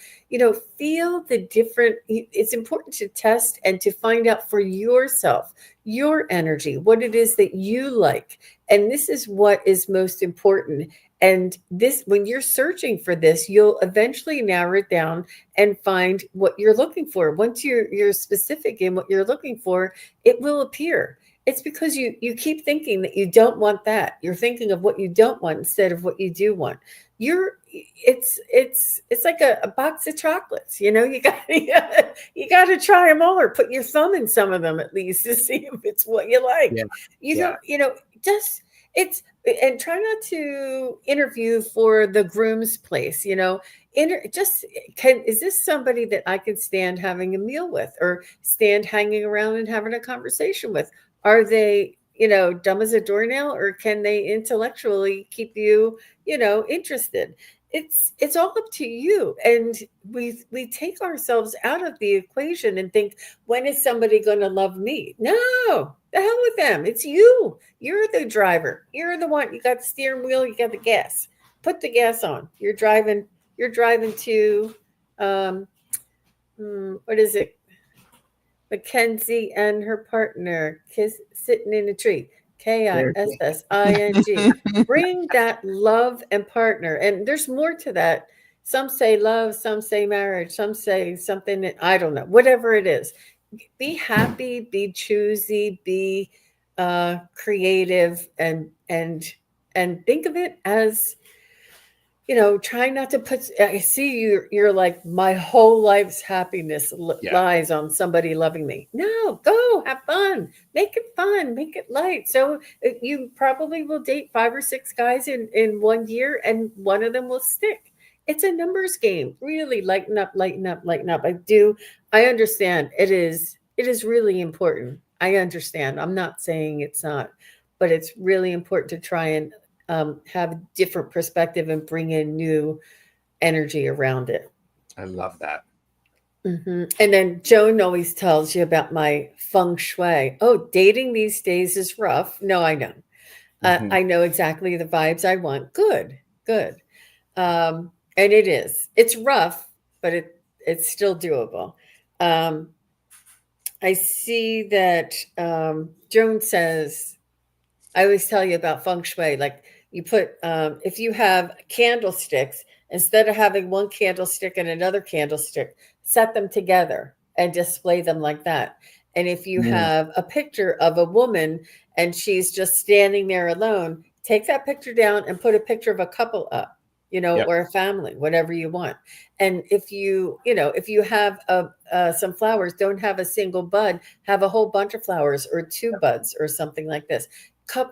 Feel the different. It's important to test and to find out for yourself, your energy, what it is that you like. And this is what is most important. And this, when you're searching for this, you'll eventually narrow it down and find what you're looking for. Once you're specific in what you're looking for, it will appear. It's because you keep thinking that you don't want that. You're thinking of what you don't want instead of what you do want. It's like a box of chocolates. You got to try them all, or put your thumb in some of them at least to see if it's what you like. Yeah. Just It's and try not to interview for the groom's place, you know. Just is this somebody that I could stand having a meal with or stand hanging around and having a conversation with? Are they, you know, dumb as a doornail, or can they intellectually keep you, you know, interested? It's all up to you. And we take ourselves out of the equation and think, when is somebody going to love me? No, the hell with them. It's you. You're the driver. You're the one. You got the steering wheel. You got the gas. Put the gas on. You're driving. You're driving to, um, what is it? Mackenzie and her partner sitting in a tree. There, KISSING. Bring that love and partner. And there's more to that. Some say love, some say marriage, some say something that I don't know, whatever it is. Be happy, be choosy, be creative, and think of it as, you know, try not to put. I see you're like, my whole life's happiness yeah, lies on somebody loving me. No, go have fun, make it fun, make it light. So you probably will date 5 or 6 guys in 1 year, and one of them will stick. It's a numbers game. Really lighten up, lighten up, lighten up. I understand. It is really important. I understand. I'm not saying it's not, but it's really important to try and have a different perspective and bring in new energy around it. I love that. And then Joan always tells you about my feng shui. Oh, dating these days is rough. No, I know. Mhm. I know exactly the vibes I want. Good, good. And it is. It's rough, but it's still doable. Um, I see that Joan says, I always tell you about feng shui. Like, you put, if you have candlesticks, instead of having one candlestick and another candlestick, set them together and display them like that. And if you Mm, have a picture of a woman and she's just standing there alone, take that picture down and put a picture of a couple up, you know, yep. or a family, whatever you want. And if if you have some flowers, don't have a single bud, have a whole bunch of flowers or 2 buds or something like this.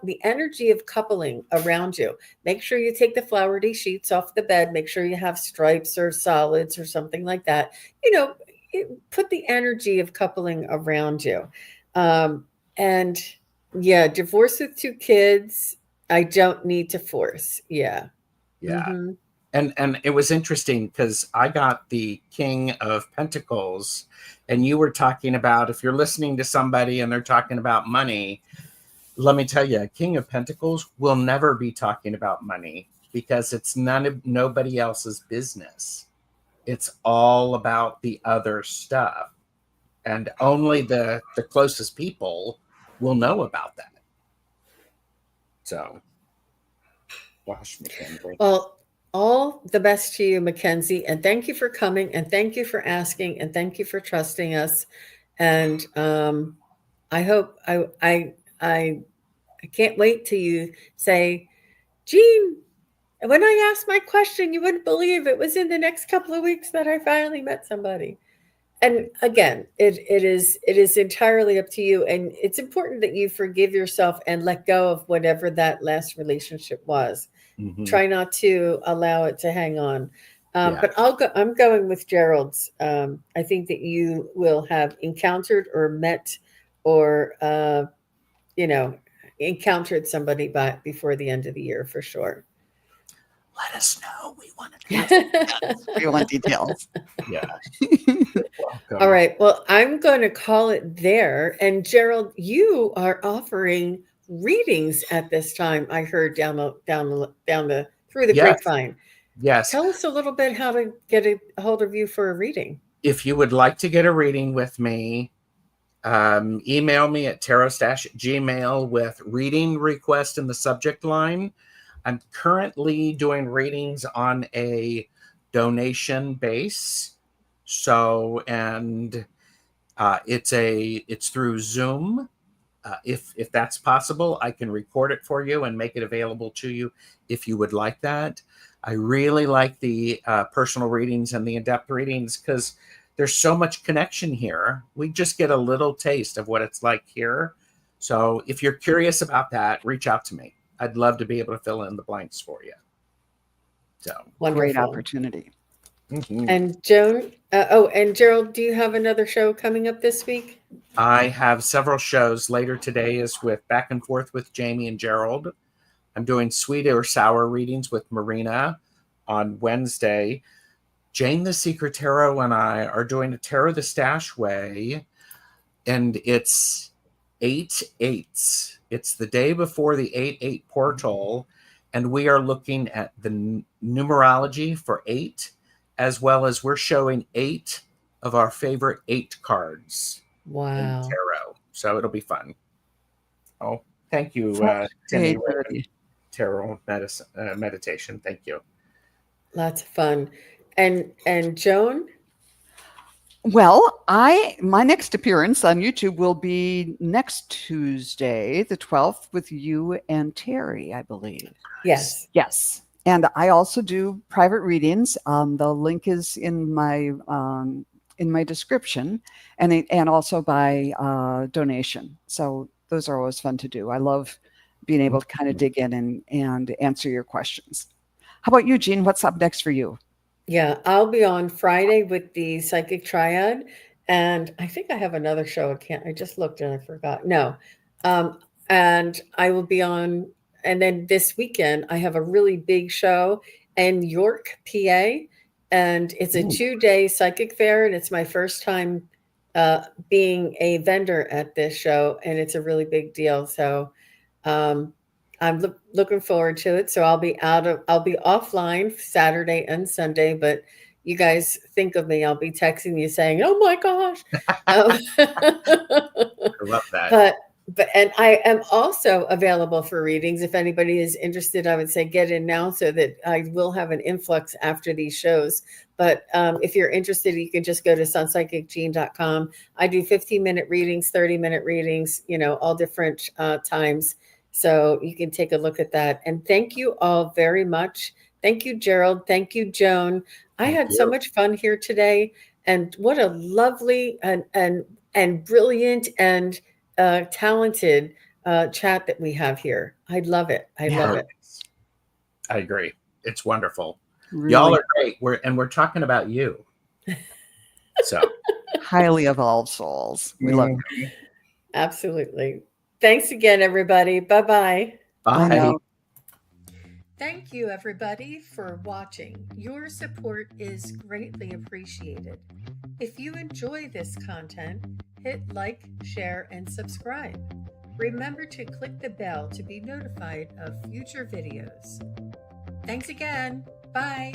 The energy of coupling around you. Make sure you take the flowery sheets off the bed. Make sure you have stripes or solids or something like that. You know, put the energy of coupling around you. And yeah, divorce with 2 kids. I don't need to force. Yeah. Yeah. Hmm. And it was interesting because I got the King of Pentacles, and you were talking about, if you're listening to somebody and they're talking about money, let me tell you, King of Pentacles will never be talking about money because it's nobody else's business. It's all about the other stuff, and only the closest people will know about that. So, gosh, Mackenzie. Well, all the best to you, Mackenzie, and thank you for coming, and thank you for asking, and thank you for trusting us. And I hope I can't wait till you say, Jean, when I asked my question, you wouldn't believe it was in the next couple of weeks that I finally met somebody. And again, it is entirely up to you, and it's important that you forgive yourself and let go of whatever that last relationship was. Mm-hmm. Try not to allow it to hang on. Yeah. But I'm going with Gerald's. I think that you will have encountered or met or you know encountered somebody before the end of the year for sure. Let us know. We want to. Yes, we want details. Yeah. Welcome. All right. Well, I'm going to call it there. And Gerald, you are offering readings at this time. I heard through the Yes. grapevine. Yes. Tell us a little bit how to get a hold of you for a reading. If you would like to get a reading with me, email me at TarotStache@gmail with reading request in the subject line. I'm currently doing readings on a donation base. So, and it's through Zoom. If that's possible, I can record it for you and make it available to you if you would like that. I really like the personal readings and the in-depth readings because there's so much connection here. We just get a little taste of what it's like here. So if you're curious about that, reach out to me. I'd love to be able to fill in the blanks for you. So Wonderful. Great opportunity. mhm. And Joan, and Gerald, do you have another show coming up this week? I have several shows. Later today is with Back and Forth with Jamie and Gerald. I'm doing sweet or sour readings with Marina on Wednesday. Jane the Secret Tarot and I are doing a TarotStache way, and it's 8/8. It's the day before the 8/8 portal, and we are looking at the numerology for 8, as well as we're showing 8 of our favorite 8 cards in Wow. tarot. So it'll be fun. Oh, thank you, Such Timmy. creativity. Tarot meditation. Thank you. Lots of fun. And Joan? Well, my next appearance on YouTube will be next Tuesday, the 12th, with you and Terry, I believe. Yes. Yes. And I also do private readings. The link is in my description, and also by donation. So those are always fun to do. I love being able to kind of dig in and answer your questions. How about you, Jean? What's up next for you? Yeah, I'll be on Friday with the Psychic Triad, and I think I have another show. I just looked and I forgot. No, and I will be on. And then this weekend, I have a really big show in York, PA, and it's a Ooh. 2-day psychic fair, and it's my first time being a vendor at this show, and it's a really big deal. So um, I'm looking forward to it. So I'll be offline Saturday and Sunday, but you guys think of me. I'll be texting you saying, "Oh my gosh." I love that. And I am also available for readings. If anybody is interested, I would say get in now so that I will have an influx after these shows. But if you're interested, you can just go to sunpsychicjean.com. I do 15-minute readings, 30-minute readings, all different times. So you can take a look at that. And thank you all very much. Thank you, Gerald. Thank you, Joan. I Thank had you. so much fun here today. And what a lovely and brilliant and talented chat that we have here. I love it. I love it. I agree. It's wonderful. Really Y'all are great. We're talking about you. So highly evolved souls. We love you. Absolutely. Thanks again, everybody. Bye-bye. I bye. know. Thank you, everybody, for watching. Your support is greatly appreciated. If you enjoy this content, hit like, share, and subscribe. Remember to click the bell to be notified of future videos. Thanks again. Bye.